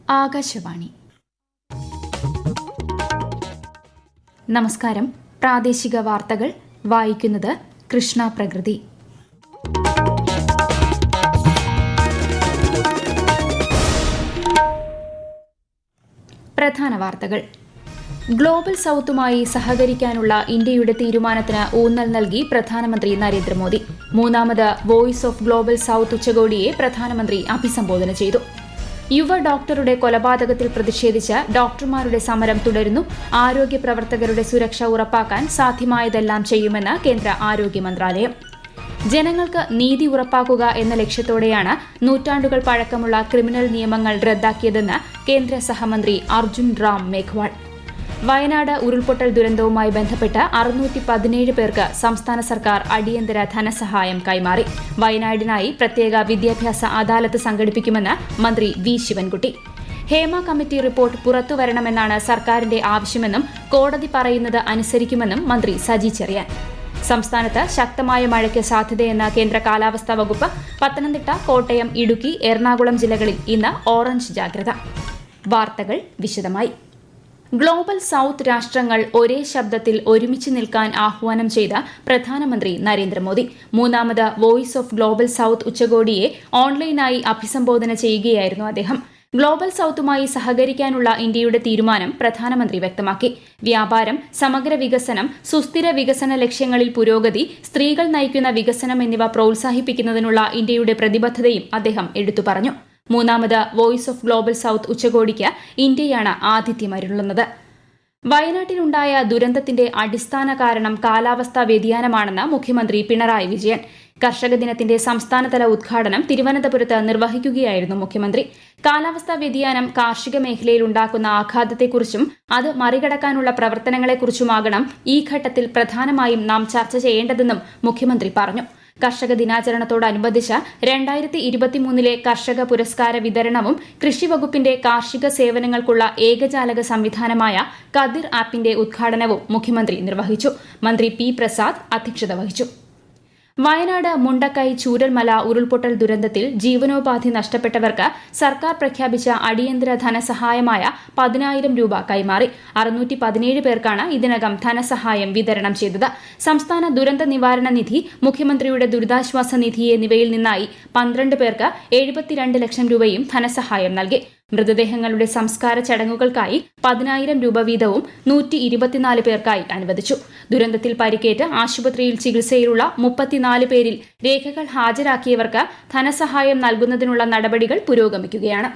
ആകാശവാണി. നമസ്കാരം. പ്രാദേശിക വാർത്തകൾ വായിക്കുന്നത് കൃഷ്ണ പ്രകൃതി. പ്രധാന വാർത്തകൾ. ഗ്ലോബൽ സൌത്തുമായി സഹകരിക്കാനുള്ള ഇന്ത്യയുടെ തീരുമാനത്തിന് ഊന്നൽ നൽകി പ്രധാനമന്ത്രി നരേന്ദ്രമോദി. മൂന്നാമത് വോയിസ് ഓഫ് ഗ്ലോബൽ സൌത്ത് ഉച്ചകോടിയെ പ്രധാനമന്ത്രി അഭിസംബോധന ചെയ്തു. യുവ ഡോക്ടറുടെ കൊലപാതകത്തിൽ പ്രതിഷേധിച്ച് ഡോക്ടർമാരുടെ സമരം തുടരുന്നു. ആരോഗ്യ പ്രവർത്തകരുടെ സുരക്ഷ ഉറപ്പാക്കാൻ സാധ്യമായതെല്ലാം ചെയ്യുമെന്ന് കേന്ദ്ര ആരോഗ്യ മന്ത്രാലയം. ജനങ്ങൾക്ക് നീതി ഉറപ്പാക്കുക എന്ന ലക്ഷ്യത്തോടെയാണ് നൂറ്റാണ്ടുകൾ പഴക്കമുള്ള ക്രിമിനൽ നിയമങ്ങൾ റദ്ദാക്കിയതെന്ന് കേന്ദ്ര സഹമന്ത്രി അർജുൻ റാം മേഘ്വാൾ. വയനാട് ഉരുൾപൊട്ടൽ ദുരന്തവുമായി ബന്ധപ്പെട്ട് 617 പേർക്ക് സംസ്ഥാന സർക്കാർ അടിയന്തര ധനസഹായം കൈമാറി. വയനാടിനായി പ്രത്യേക വിദ്യാഭ്യാസ അദാലത്ത് സംഘടിപ്പിക്കുമെന്ന് മന്ത്രി V Sivankutty. Hema committee report പുറത്തുവരണമെന്നാണ് സർക്കാരിന്റെ ആവശ്യമെന്നും കോടതി പറയുന്നത് അനുസരിക്കുമെന്നും മന്ത്രി സജി ചെറിയാൻ. സംസ്ഥാനത്ത് ശക്തമായ മഴയ്ക്ക് സാധ്യതയെന്ന കേന്ദ്ര കാലാവസ്ഥാ വകുപ്പ്. പത്തനംതിട്ട, കോട്ടയം, ഇടുക്കി, എറണാകുളം ജില്ലകളിൽ ഇന്ന് ഓറഞ്ച് ജാഗ്രത. വാർത്തകൾ വിശദമായി. ഗ്ലോബൽ സൌത്ത് രാഷ്ട്രങ്ങൾ ഒരേ ശബ്ദത്തിൽ ഒരുമിച്ച് നിൽക്കാൻ ആഹ്വാനം ചെയ്ത പ്രധാനമന്ത്രി നരേന്ദ്രമോദി മൂന്നാമത് വോയിസ് ഓഫ് ഗ്ലോബൽ സൌത്ത് ഉച്ചകോടിയെ ഓൺലൈനായി അഭിസംബോധന ചെയ്യുകയായിരുന്നു അദ്ദേഹം. ഗ്ലോബൽ സൌത്തുമായി സഹകരിക്കാനുള്ള ഇന്ത്യയുടെ തീരുമാനം പ്രധാനമന്ത്രി വ്യക്തമാക്കി. വ്യാപാരം, സമഗ്ര വികസനം, സുസ്ഥിര വികസന ലക്ഷ്യങ്ങളിൽ പുരോഗതി, സ്ത്രീകൾ നയിക്കുന്ന വികസനം എന്നിവ പ്രോത്സാഹിപ്പിക്കുന്നതിനുള്ള ഇന്ത്യയുടെ പ്രതിബദ്ധതയും അദ്ദേഹം എടുത്തു പറഞ്ഞു. മൂന്നാമത് വോയിസ് ഓഫ് ഗ്ലോബൽ സൌത്ത് ഉച്ചകോടിക്ക് ഇന്ത്യയാണ് ആതിഥ്യമരുളുന്നത്. വയനാട്ടിലുണ്ടായ ദുരന്തത്തിന്റെ അടിസ്ഥാന കാരണം കാലാവസ്ഥാ വ്യതിയാനമാണെന്ന് മുഖ്യമന്ത്രി പിണറായി വിജയൻ. കർഷക ദിനത്തിന്റെ സംസ്ഥാനതല ഉദ്ഘാടനം തിരുവനന്തപുരത്ത് നിർവഹിക്കുകയായിരുന്നു മുഖ്യമന്ത്രി. കാലാവസ്ഥാ വ്യതിയാനം കാർഷിക മേഖലയിൽ ഉണ്ടാക്കുന്ന ആഘാതത്തെക്കുറിച്ചും അത് മറികടക്കാനുള്ള പ്രവർത്തനങ്ങളെക്കുറിച്ചുമാകണം ഈ ഘട്ടത്തിൽ പ്രധാനമായും നാം ചർച്ച ചെയ്യേണ്ടതെന്നും മുഖ്യമന്ത്രി പറഞ്ഞു. കർഷക ദിനാചരണത്തോടനുബന്ധിച്ച് 2023 കർഷക പുരസ്കാര വിതരണവും കൃഷി വകുപ്പിന്റെ കാർഷിക സേവനങ്ങൾക്കുള്ള ഏകജാലക സംവിധാനമായ കദിർ ആപ്പിന്റെ ഉദ്ഘാടനവും മുഖ്യമന്ത്രി നിർവഹിച്ചു. മന്ത്രി പി പ്രസാദ് അധ്യക്ഷത വഹിച്ചു. വയനാട് മുണ്ടക്കൈ ചൂരൽമല ഉരുൾപൊട്ടൽ ദുരന്തത്തിൽ ജീവനോപാധി നഷ്ടപ്പെട്ടവർക്ക് സർക്കാർ പ്രഖ്യാപിച്ച അടിയന്തര ധനസഹായമായ 10,000 രൂപ കൈമാറി. 617 പേർക്കാണ് ഇതിനകം ധനസഹായം വിതരണം ചെയ്തത്. സംസ്ഥാന ദുരന്ത നിവാരണ നിധി, മുഖ്യമന്ത്രിയുടെ ദുരിതാശ്വാസ നിധി എന്നിവയിൽ നിന്നായി 12 പേർക്ക് 72 ലക്ഷം രൂപയും ധനസഹായം നൽകി. മൃതദേഹങ്ങളുടെ സംസ്കാര ചടങ്ങുകൾക്കായി 10,000 രൂപ വീതവും 124 പേർക്കായി അനുവദിച്ചു. ദുരന്തത്തിൽ പരിക്കേറ്റ് ആശുപത്രിയിൽ ചികിത്സയിലുള്ള 34 പേരിൽ രേഖകൾ ഹാജരാക്കിയവർക്ക് ധനസഹായം നൽകുന്നതിനുള്ള നടപടികൾ പുരോഗമിക്കുകയാണ്.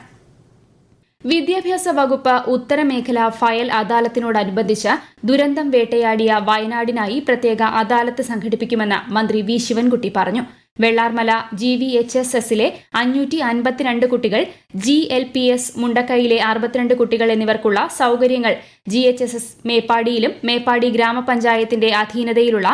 വിദ്യാഭ്യാസ വകുപ്പ് ഉത്തരമേഖല ഫയൽ അദാലത്തിനോടനുബന്ധിച്ച് ദുരന്തം വേട്ടയാടിയ വയനാടിനായി പ്രത്യേക അദാലത്ത് സംഘടിപ്പിക്കുമെന്ന് മന്ത്രി വി ശിവൻകുട്ടി പറഞ്ഞു. വെള്ളാർമല GVHSSലെ 552 കുട്ടികൾ, GLPS മുണ്ടക്കൈയിലെ 62 കുട്ടികൾ എന്നിവർക്കുള്ള സൌകര്യങ്ങൾ GHSS മേപ്പാടിയിലും മേപ്പാടി ഗ്രാമപഞ്ചായത്തിന്റെ അധീനതയിലുള്ള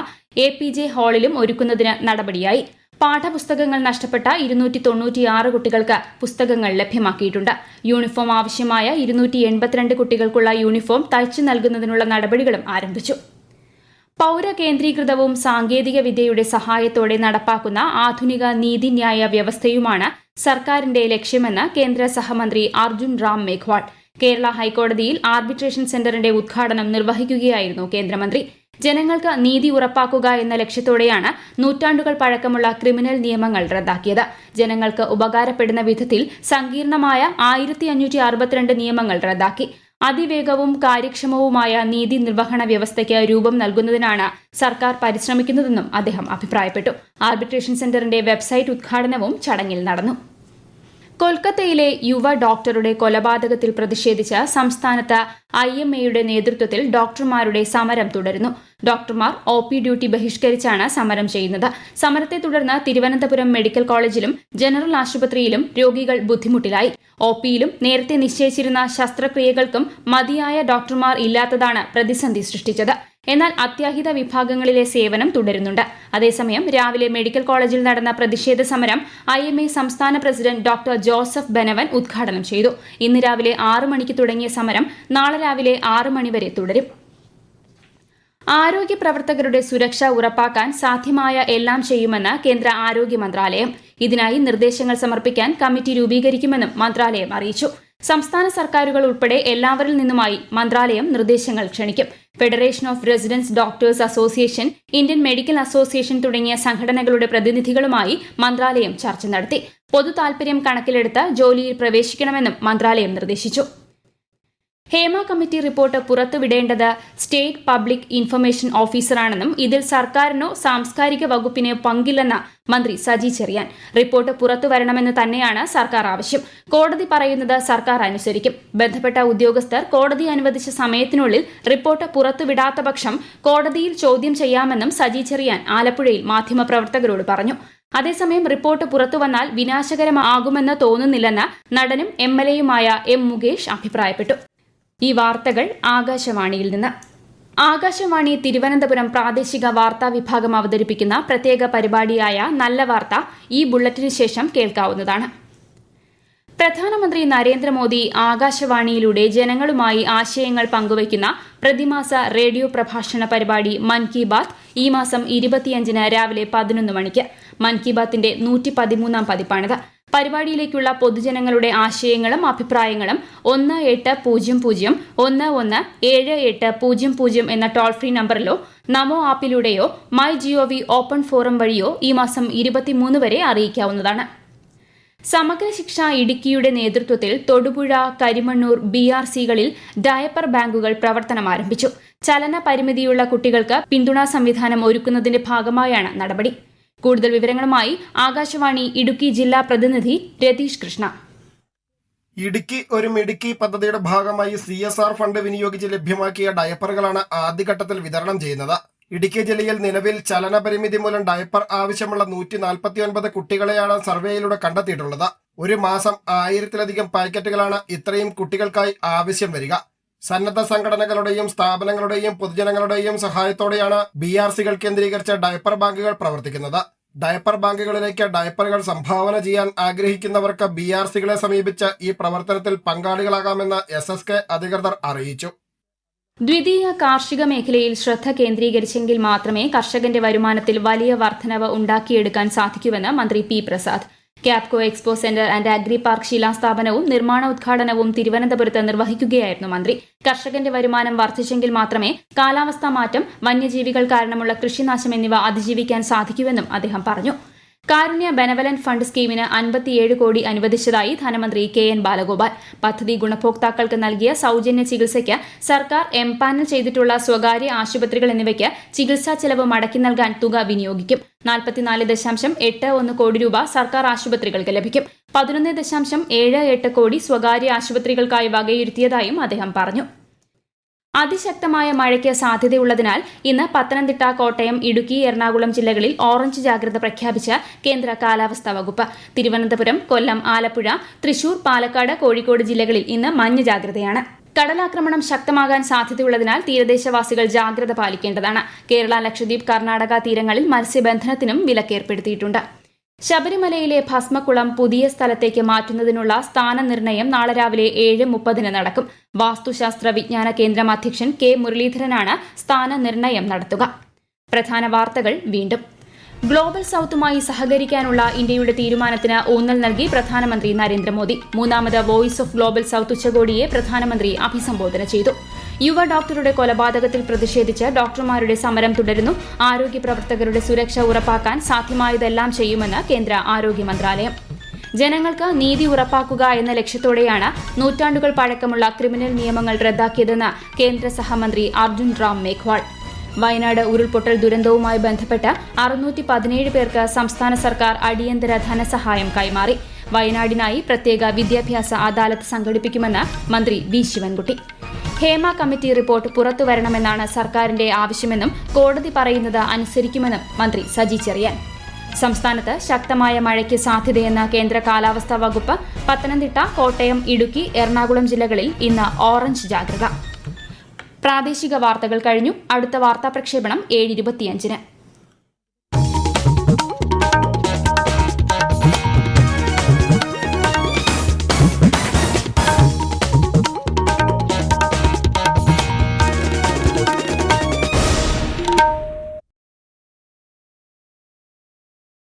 APJ ഹാളിലും ഒരുക്കുന്നതിന് നടപടിയായി. പാഠപുസ്തകങ്ങൾ നഷ്ടപ്പെട്ട 296 കുട്ടികൾക്ക് പുസ്തകങ്ങൾ ലഭ്യമാക്കിയിട്ടുണ്ട്. യൂണിഫോം ആവശ്യമായ 282 കുട്ടികൾക്കുള്ള യൂണിഫോം തയ്ച്ചു നൽകുന്നതിനുള്ള നടപടികളും ആരംഭിച്ചു. പൌരകേന്ദ്രീകൃതവും സാങ്കേതിക വിദ്യയുടെ സഹായത്തോടെ നടപ്പാക്കുന്ന ആധുനിക നീതിന്യായ വ്യവസ്ഥയുമാണ് സർക്കാരിന്റെ ലക്ഷ്യമെന്ന് കേന്ദ്ര സഹമന്ത്രി അർജുൻ റാം മേഘ്വാൾ. കേരള ഹൈക്കോടതിയിൽ ആർബിട്രേഷൻ സെന്ററിന്റെ ഉദ്ഘാടനം നിർവഹിക്കുകയായിരുന്നു കേന്ദ്രമന്ത്രി. ജനങ്ങൾക്ക് നീതി ഉറപ്പാക്കുക എന്ന ലക്ഷ്യത്തോടെയാണ് നൂറ്റാണ്ടുകൾ പഴക്കമുള്ള ക്രിമിനൽ നിയമങ്ങൾ റദ്ദാക്കിയത്. ജനങ്ങൾക്ക് ഉപകാരപ്പെടുന്ന വിധത്തിൽ സങ്കീർണമായ 1562 നിയമങ്ങൾ റദ്ദാക്കി. അതിവേഗവും കാര്യക്ഷമവുമായ നീതി നിർവഹണ വ്യവസ്ഥയ്ക്ക് രൂപം നൽകുന്നതിനാണ് സർക്കാർ പരിശ്രമിക്കുന്നതെന്നും അദ്ദേഹം അഭിപ്രായപ്പെട്ടു. ആർബിട്രേഷൻ സെന്ററിന്റെ വെബ്സൈറ്റ് ഉദ്ഘാടനവും ചടങ്ങിൽ നടന്നു. കൊൽക്കത്തയിലെ യുവ ഡോക്ടറുടെ കൊലപാതകത്തിൽ പ്രതിഷേധിച്ച് സംസ്ഥാനത്ത് IMAയുടെ നേതൃത്വത്തിൽ ഡോക്ടർമാരുടെ സമരം തുടരുന്നു. ഡോക്ടർമാർ OP ഡ്യൂട്ടി ബഹിഷ്കരിച്ചാണ് സമരം ചെയ്യുന്നത്. സമരത്തെ തുടർന്ന് തിരുവനന്തപുരം മെഡിക്കൽ കോളേജിലും ജനറൽ ആശുപത്രിയിലും രോഗികൾ ബുദ്ധിമുട്ടിലായി. OPയിലും നേരത്തെ നിശ്ചയിച്ചിരുന്ന ശസ്ത്രക്രിയകൾക്കും മതിയായ ഡോക്ടർമാർ ഇല്ലാത്തതാണ് പ്രതിസന്ധി സൃഷ്ടിച്ചത്. എന്നാൽ അത്യാഹിത വിഭാഗങ്ങളിലെ സേവനം തുടരുന്നുണ്ട്. അതേസമയം രാവിലെ മെഡിക്കൽ കോളേജിൽ നടന്ന പ്രതിഷേധ സമരം IMA സംസ്ഥാന പ്രസിഡന്റ് ഡോക്ടർ ജോസഫ് ബെനവൻ ഉദ്ഘാടനം ചെയ്തു. ഇന്ന് രാവിലെ 6 മണിക്ക് തുടങ്ങിയ സമരം നാളെ രാവിലെ 6 മണി വരെ തുടരും. ആരോഗ്യ പ്രവർത്തകരുടെ സുരക്ഷ ഉറപ്പാക്കാൻ സാധ്യമായ എല്ലാം ചെയ്യുമെന്ന് കേന്ദ്ര ആരോഗ്യ മന്ത്രാലയം. ഇതിനായി നിർദ്ദേശങ്ങൾ സമർപ്പിക്കാൻ കമ്മിറ്റി രൂപീകരിക്കുമെന്നും മന്ത്രാലയം അറിയിച്ചു. സംസ്ഥാന സർക്കാരുകൾ ഉൾപ്പെടെ എല്ലാവരിൽ നിന്നുമായി മന്ത്രാലയം നിർദ്ദേശങ്ങൾ ക്ഷണിക്കും. Federation of residents doctors association, Indian medical association തുടങ്ങിയ സംഘടനകളുടെ പ്രതിനിധികളുമായി മന്ത്രാലയം ചർച്ച നടത്തി. പൊതു താൽപര്യം കണക്കിലെടുത്ത് ജോലിയിൽ പ്രവേശിക്കണമെന്നും മന്ത്രാലയം നിർദ്ദേശിച്ചു. ഹേമ കമ്മിറ്റി റിപ്പോർട്ട് പുറത്തുവിടേണ്ടത് സ്റ്റേറ്റ് പബ്ലിക് ഇൻഫർമേഷൻ ഓഫീസറാണെന്നും ഇതിൽ സർക്കാരിനോ സാംസ്കാരിക വകുപ്പിനോ പങ്കില്ലെന്ന് മന്ത്രി സജി ചെറിയാൻ. റിപ്പോർട്ട് പുറത്തുവരണമെന്ന് തന്നെയാണ് സർക്കാർ ആവശ്യം. കോടതി പറയുന്നത് സർക്കാർ അനുസരിക്കും. ബന്ധപ്പെട്ട ഉദ്യോഗസ്ഥർ കോടതി അനുവദിച്ച സമയത്തിനുള്ളിൽ റിപ്പോർട്ട് പുറത്തുവിടാത്ത പക്ഷം കോടതിയിൽ ചോദ്യം ചെയ്യാമെന്നും സജി ചെറിയാൻ ആലപ്പുഴയിൽ മാധ്യമപ്രവർത്തകരോട് പറഞ്ഞു. അതേസമയം റിപ്പോർട്ട് പുറത്തുവന്നാൽ വിനാശകരമാകുമെന്ന് തോന്നുന്നില്ലെന്ന് നടനും MLA-യുമായ M. മുകേഷ് അഭിപ്രായപ്പെട്ടു. ഈ വാർത്തകൾ ആകാശവാണിയിൽ നിന്ന്. ആകാശവാണി തിരുവനന്തപുരം പ്രാദേശിക വാർത്താ വിഭാഗം അവതരിപ്പിക്കുന്ന പ്രത്യേക പരിപാടിയായ നല്ല വാർത്ത ഈ ബുള്ളറ്റിന് ശേഷം കേൾക്കാവുന്നതാണ്. പ്രധാനമന്ത്രി നരേന്ദ്രമോദി ആകാശവാണിയിലൂടെ ജനങ്ങളുമായി ആശയങ്ങൾ പങ്കുവയ്ക്കുന്ന പ്രതിമാസ റേഡിയോ പ്രഭാഷണ പരിപാടി മൻ കി ബാത്ത് ഈ മാസം 25-ന് രാവിലെ 11 മണിക്ക്. മൻ കി ബാത്തിന്റെ 113-ാം പതിപ്പാണിത്. പരിപാടിയിലേക്കുള്ള പൊതുജനങ്ങളുടെ ആശയങ്ങളും അഭിപ്രായങ്ങളും 1800-117800 എന്ന ടോൾ ഫ്രീ നമ്പറിലോ നമോ ആപ്പിലൂടെയോ MyGov ഓപ്പൺ ഫോറം വഴിയോ ഈ മാസം 23 വരെ അറിയിക്കാവുന്നതാണ്. സമഗ്ര ശിക്ഷ ഇടുക്കിയുടെ നേതൃത്വത്തിൽ തൊടുപുഴ, കരിമണ്ണൂർ BRC-കളിൽ ഡയപ്പർ ബാങ്കുകൾ പ്രവർത്തനം ആരംഭിച്ചു. ചലന പരിമിതിയുള്ള കുട്ടികൾക്ക് പിന്തുണാ സംവിധാനം ഒരുക്കുന്നതിന്റെ ഭാഗമായാണ് നടപടി. കൂടുതൽ വിവരങ്ങളുമായി ആകാശവാണി ഇടുക്കി ജില്ലാ പ്രതിനിധി രതീഷ് കൃഷ്ണ. ഇടുക്കി ഒരു മിടുക്കി പദ്ധതിയുടെ ഭാഗമായി CSR ഫണ്ട് വിനിയോഗിച്ച് ലഭ്യമാക്കിയ ഡയപ്പറുകളാണ് ആദ്യഘട്ടത്തിൽ വിതരണം ചെയ്യുന്നത്. ഇടുക്കി ജില്ലയിൽ നിലവിൽ ചലനപരിമിതി മൂലം ഡയപ്പർ ആവശ്യമുള്ള 149 കുട്ടികളെയാണ് സർവേയിലൂടെ കണ്ടെത്തിയിട്ടുള്ളത്. ഒരു മാസം 1000-ലധികം പാക്കറ്റുകളാണ് ഇത്രയും കുട്ടികൾക്കായി ആവശ്യം വരിക. സന്നദ്ധ സംഘടനകളുടെയും സ്ഥാപനങ്ങളുടെയും പൊതുജനങ്ങളുടെയും സഹായത്തോടെയാണ് BRC-കൾ കേന്ദ്രീകരിച്ച ഡയപ്പർ ബാങ്കുകൾ പ്രവർത്തിക്കുന്നത്. ഡയപ്പർ ബാങ്കുകളിലേക്ക് ഡയപ്പറുകൾ സംഭാവന ചെയ്യാൻ ആഗ്രഹിക്കുന്നവർക്ക് BRC-കളെ സമീപിച്ച് ഈ പ്രവർത്തനത്തിൽ പങ്കാളികളാകാമെന്ന് SSK അധികൃതർ അറിയിച്ചു. ദ്വിതീയ കാർഷിക മേഖലയിൽ ശ്രദ്ധ കേന്ദ്രീകരിച്ചെങ്കിൽ മാത്രമേ കർഷകന്റെ വരുമാനത്തിൽ വലിയ വർധനവ് ഉണ്ടാക്കിയെടുക്കാൻ സാധിക്കൂവെന്ന് മന്ത്രി P. Prasad. Kapco expo centre and agri park ശിലാസ്ഥാപനവും നിർമ്മാണ ഉദ്ഘാടനവും തിരുവനന്തപുരത്ത് നിർവഹിക്കുകയായിരുന്നു മന്ത്രി. കർഷകന്റെ വരുമാനം വർദ്ധിച്ചെങ്കിൽ മാത്രമേ കാലാവസ്ഥാ മാറ്റം, വന്യജീവികൾ കാരണമുള്ള കൃഷിനാശം എന്നിവ അതിജീവിക്കാൻ സാധിക്കൂവെന്നും അദ്ദേഹം പറഞ്ഞു. കാരുണ്യ ബെനവലന്റ് ഫണ്ട് സ്കീമിന് 57 കോടി അനുവദിച്ചതായി ധനമന്ത്രി KN ബാലഗോപാൽ. പദ്ധതി ഗുണഭോക്താക്കൾക്ക് നൽകിയ സൌജന്യ ചികിത്സയ്ക്ക് സർക്കാർ എംപാനൽ ചെയ്തിട്ടുള്ള സ്വകാര്യ ആശുപത്രികൾ എന്നിവയ്ക്ക് ചികിത്സാ ചെലവ് മടക്കി നൽകാൻ തുക വിനിയോഗിക്കും. 44.81 കോടി രൂപ സർക്കാർ ആശുപത്രികൾക്ക് ലഭിക്കും. 11.78 കോടി സ്വകാര്യ ആശുപത്രികൾക്കായി വകയിരുത്തിയതായും അദ്ദേഹം പറഞ്ഞു. അതിശക്തമായ മഴയ്ക്ക് സാധ്യതയുള്ളതിനാൽ ഇന്ന് പത്തനംതിട്ട, കോട്ടയം, ഇടുക്കി, എറണാകുളം ജില്ലകളിൽ ഓറഞ്ച് ജാഗ്രത പ്രഖ്യാപിച്ച കേന്ദ്ര കാലാവസ്ഥാ വകുപ്പ്. തിരുവനന്തപുരം, കൊല്ലം, ആലപ്പുഴ, തൃശൂർ, പാലക്കാട്, കോഴിക്കോട് ജില്ലകളിൽ ഇന്ന് മഞ്ഞ ജാഗ്രതയാണ്. കടലാക്രമണം ശക്തമാകാൻ സാധ്യതയുള്ളതിനാൽ തീരദേശവാസികൾ ജാഗ്രത പാലിക്കേണ്ടതാണ്. കേരള, ലക്ഷദ്വീപ്, കർണാടക തീരങ്ങളിൽ മത്സ്യബന്ധനത്തിനും വിലക്കേർപ്പെടുത്തിയിട്ടുണ്ട്. ശബരിമലയിലെ ഭസ്മക്കുളം പുതിയ സ്ഥലത്തേക്ക് മാറ്റുന്നതിനുള്ള സ്ഥാനനിർണയം നാളെ രാവിലെ 7:30 നടക്കും. വാസ്തുശാസ്ത്ര വിജ്ഞാന കേന്ദ്രം അധ്യക്ഷൻ K. മുരളീധരനാണ് സ്ഥാനനിർണയം നടത്തുക. പ്രധാന വാർത്തകൾ വീണ്ടും. ഗ്ലോബൽ സൌത്തുമായി സഹകരിക്കാനുള്ള ഇന്ത്യയുടെ തീരുമാനത്തിന് ഊന്നൽ നൽകി പ്രധാനമന്ത്രി നരേന്ദ്രമോദി. 3ാമത് വോയിസ് ഓഫ് ഗ്ലോബൽ സൌത്ത് ഉച്ചകോടിയെ പ്രധാനമന്ത്രി അഭിസംബോധന ചെയ്തു. യുവ ഡോക്ടറുടെ കൊലപാതകത്തിൽ പ്രതിഷേധിച്ച് ഡോക്ടർമാരുടെ സമരം തുടരുന്നു. ആരോഗ്യ പ്രവർത്തകരുടെ സുരക്ഷ ഉറപ്പാക്കാൻ സാധ്യമായതെല്ലാം ചെയ്യുമെന്ന് കേന്ദ്ര ആരോഗ്യ മന്ത്രാലയം. ജനങ്ങൾക്ക് നീതി ഉറപ്പാക്കുക എന്ന ലക്ഷ്യത്തോടെയാണ് നൂറ്റാണ്ടുകൾ പഴക്കമുള്ള ക്രിമിനൽ നിയമങ്ങൾ റദ്ദാക്കിയതെന്ന് കേന്ദ്ര സഹമന്ത്രി അർജുൻ റാം മേഘ്വാൾ. വയനാട് ഉരുൾപൊട്ടൽ ദുരന്തവുമായി ബന്ധപ്പെട്ട് 617 പേർക്ക് സംസ്ഥാന സർക്കാർ അടിയന്തര ധനസഹായം കൈമാറി. വയനാടിനായി പ്രത്യേക വിദ്യാഭ്യാസ അദാലത്ത് സംഘടിപ്പിക്കുമെന്ന് മന്ത്രി V. Sivankutty. Hema committee report പുറത്തുവരണമെന്നാണ് സർക്കാരിന്റെ ആവശ്യമെന്നും കോടതി പറയുന്നത് അനുസരിക്കുമെന്നും മന്ത്രി സജി ചെറിയാൻ. സംസ്ഥാനത്ത് ശക്തമായ മഴയ്ക്ക് സാധ്യതയെന്ന കേന്ദ്ര കാലാവസ്ഥാ വകുപ്പ്. പത്തനംതിട്ട, കോട്ടയം, ഇടുക്കി, എറണാകുളം ജില്ലകളിൽ ഇന്ന് ഓറഞ്ച് ജാഗ്രത. പ്രാദേശിക വാർത്തകൾ കഴിഞ്ഞു. അടുത്ത വാർത്താ പ്രക്ഷേപണം 7:25-ന്.